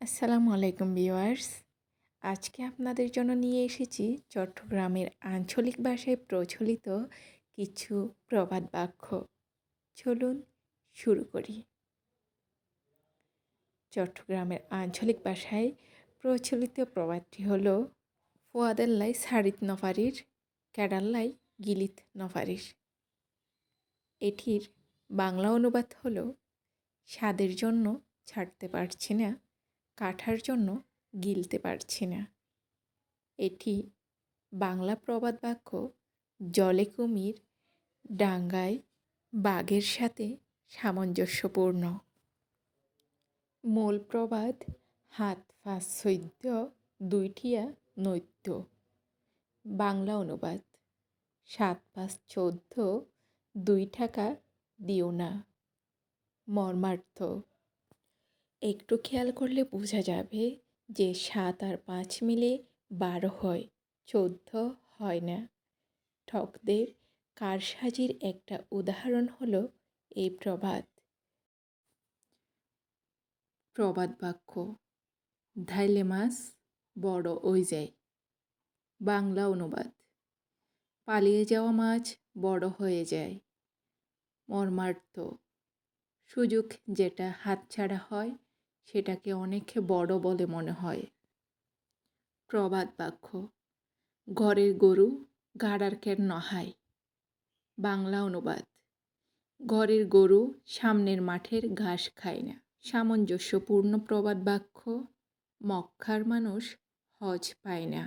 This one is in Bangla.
আসসালামু আলাইকুম ভিউয়ার্স। আজকে আপনাদের জন্য নিয়ে এসেছি চট্টগ্রামের আঞ্চলিক ভাষায় প্রচলিত কিছু প্রবাদ বাক্য। চলুন শুরু করি। চট্টগ্রামের আঞ্চলিক ভাষায় প্রচলিত প্রবাদটি হলো ফুয়াদেল্লাই সারিত নফারির ক্যাডাল্লাই গিলিত নফারির। এটির বাংলা অনুবাদ হলো স্বাদের জন্য ছাড়তে পারছি না, কাঠার জন্য গিলতে পারছি না। এটি বাংলা প্রবাদ বাক্য জলে কুমির ডাঙ্গায় বাঘের সাথে সামঞ্জস্যপূর্ণ। মূল প্রবাদ হাত ফাঁস সৈদ্য দুইটিয়া নৈত্য। বাংলা অনুবাদ ৭-৫-১৪ ২ টাকা দিও না। মর্মার্থ একটু খেয়াল করলে বোঝা যাবে যে ৭ আর ৫ মিলে ১২ হয়, ১৪ হয় না। ঠকদের কারসাজির একটা উদাহরণ হলো এই প্রবাদ। প্রবাদ বাক্য ধাইলে মাছ বড় ওই যায়। বাংলা অনুবাদ পালিয়ে যাওয়া মাছ বড় হয়ে যায়। মর্মার্থ সুযোগ যেটা হাতছাড়া হয় সেটাকে অনেক বড় বলে মনে হয়। প্রবাদ বাক্য ঘরের গরু গাড়ার কের নহায়। বাংলা অনুবাদ ঘরের গরু সামনের মাঠের ঘাস খায় না। সামঞ্জস্যপূর্ণ প্রবাদ বাক্য মক্কার মানুষ হজ পায় না।